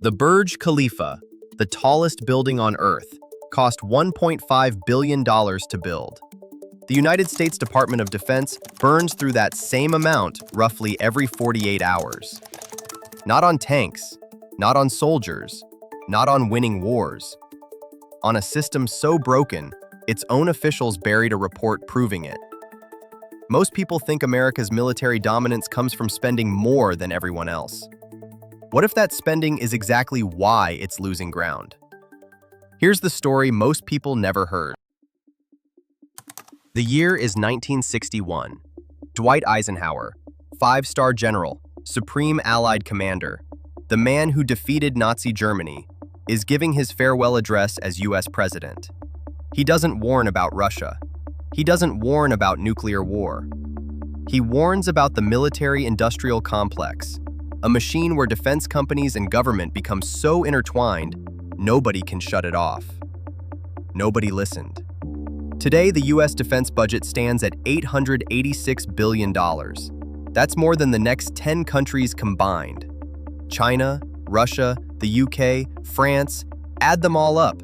The Burj Khalifa, the tallest building on Earth, cost $1.5 billion to build. The United States Department of Defense burns through that same amount roughly every 48 hours. Not on tanks, not on soldiers, not on winning wars. On a system so broken, its own officials buried a report proving it. Most people think America's military dominance comes from spending more than everyone else. What if that spending is exactly why it's losing ground? Here's the story most people never heard. The year is 1961. Dwight Eisenhower, five-star general, supreme Allied commander, the man who defeated Nazi Germany, is giving his farewell address as US president. He doesn't warn about Russia. He doesn't warn about nuclear war. He warns about the military-industrial complex, a machine where defense companies and government become so intertwined, nobody can shut it off. Nobody listened. Today, the US defense budget stands at $886 billion. That's more than the next 10 countries combined. China, Russia, the UK, France, add them all up.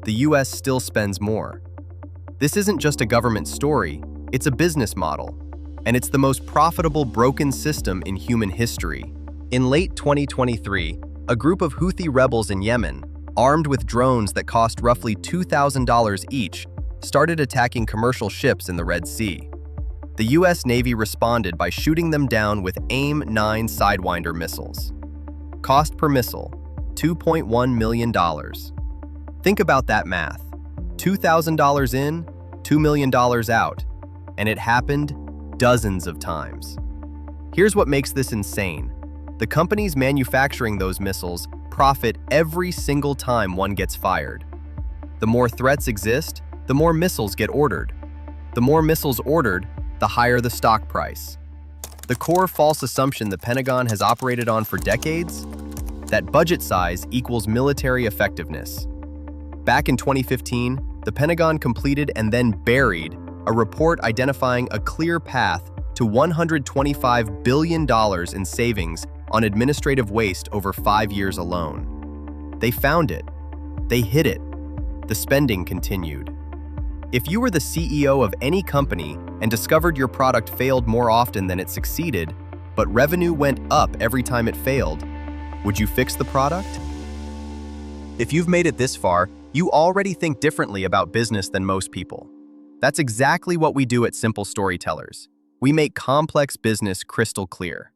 The US still spends more. This isn't just a government story, it's a business model. And it's the most profitable broken system in human history. In late 2023, a group of Houthi rebels in Yemen, armed with drones that cost roughly $2,000 each, started attacking commercial ships in the Red Sea. The US Navy responded by shooting them down with AIM-9 Sidewinder missiles. Cost per missile, $2.1 million. Think about that math. $2,000 in, $2 million out. And it happened dozens of times. Here's what makes this insane. The companies manufacturing those missiles profit every single time one gets fired. The more threats exist, the more missiles get ordered. The more missiles ordered, the higher the stock price. The core false assumption the Pentagon has operated on for decades? That budget size equals military effectiveness. Back in 2015, the Pentagon completed and then buried a report identifying a clear path to $125 billion in savings on administrative waste over 5 years alone. They found it. They hid it. The spending continued. If you were the CEO of any company and discovered your product failed more often than it succeeded, but revenue went up every time it failed, would you fix the product? If you've made it this far, you already think differently about business than most people. That's exactly what we do at Simple Storytellers. We make complex business crystal clear.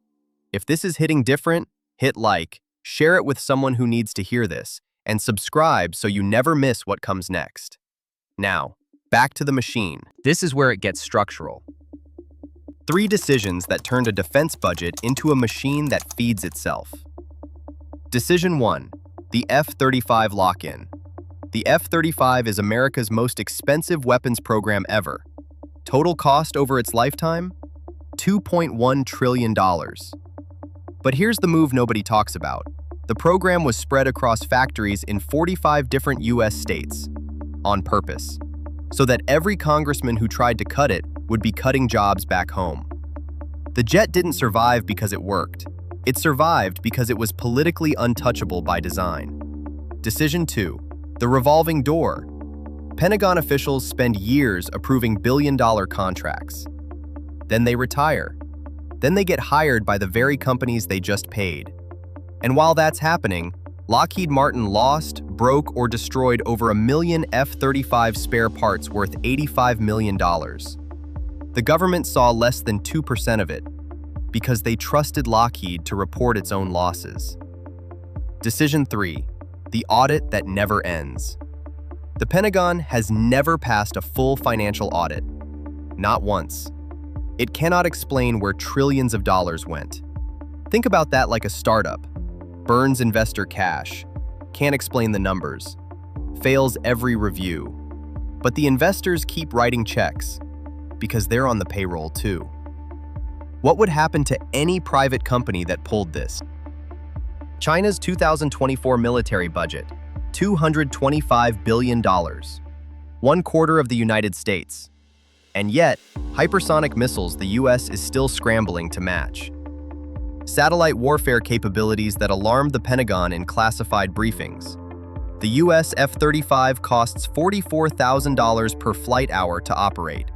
If this is hitting different, hit like, share it with someone who needs to hear this, and subscribe so you never miss what comes next. Now, back to the machine. This is where it gets structural. 3 decisions that turned a defense budget into a machine that feeds itself. Decision 1. The F-35 lock-in. The F-35 is America's most expensive weapons program ever. Total cost over its lifetime? $2.1 trillion. But here's the move nobody talks about. The program was spread across factories in 45 different US states, on purpose, so that every congressman who tried to cut it would be cutting jobs back home. The jet didn't survive because it worked. It survived because it was politically untouchable by design. Decision 2. The revolving door. Pentagon officials spend years approving billion-dollar contracts. Then they retire. Then they get hired by the very companies they just paid. And while that's happening, Lockheed Martin lost, broke, or destroyed over 1 million F-35 spare parts worth $85 million. The government saw less than 2% of it because they trusted Lockheed to report its own losses. Decision 3. The audit that never ends. The Pentagon has never passed a full financial audit. Not once. It cannot explain where trillions of dollars went. Think about that like a startup. Burns investor cash. Can't explain the numbers. Fails every review. But the investors keep writing checks because they're on the payroll too. What would happen to any private company that pulled this? China's 2024 military budget, $225 billion. 1/4 of the United States. And yet, hypersonic missiles the US is still scrambling to match. satellite warfare capabilities that alarmed the Pentagon in classified briefings. The US F-35 costs $44,000 per flight hour to operate.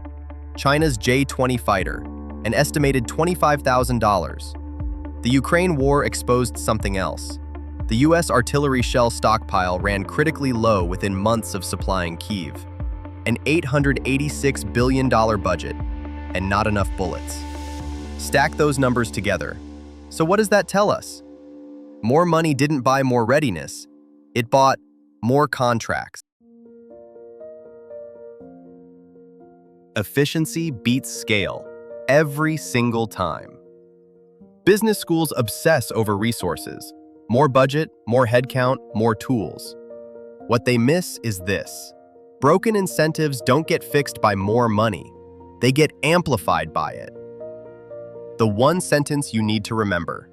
China's J-20 fighter, an estimated $25,000. The Ukraine war exposed something else. The US artillery shell stockpile ran critically low within months of supplying Kyiv. An $886 billion budget, and not enough bullets. Stack those numbers together. So what does that tell us? More money didn't buy more readiness. It bought more contracts. Efficiency beats scale every single time. Business schools obsess over resources. More budget, more headcount, more tools. What they miss is this. Broken incentives don't get fixed by more money. They get amplified by it. The one sentence you need to remember.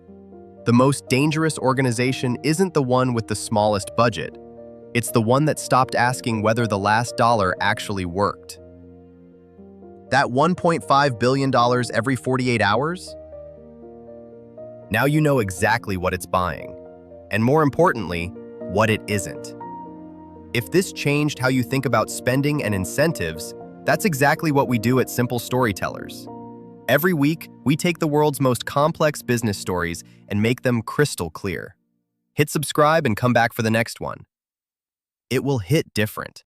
The most dangerous organization isn't the one with the smallest budget. It's the one that stopped asking whether the last dollar actually worked. That $1.5 billion every 48 hours? Now you know exactly what it's buying. And more importantly, what it isn't. If this changed how you think about spending and incentives, that's exactly what we do at Simple Storytellers. Every week, we take the world's most complex business stories and make them crystal clear. Hit subscribe and come back for the next one. It will hit different.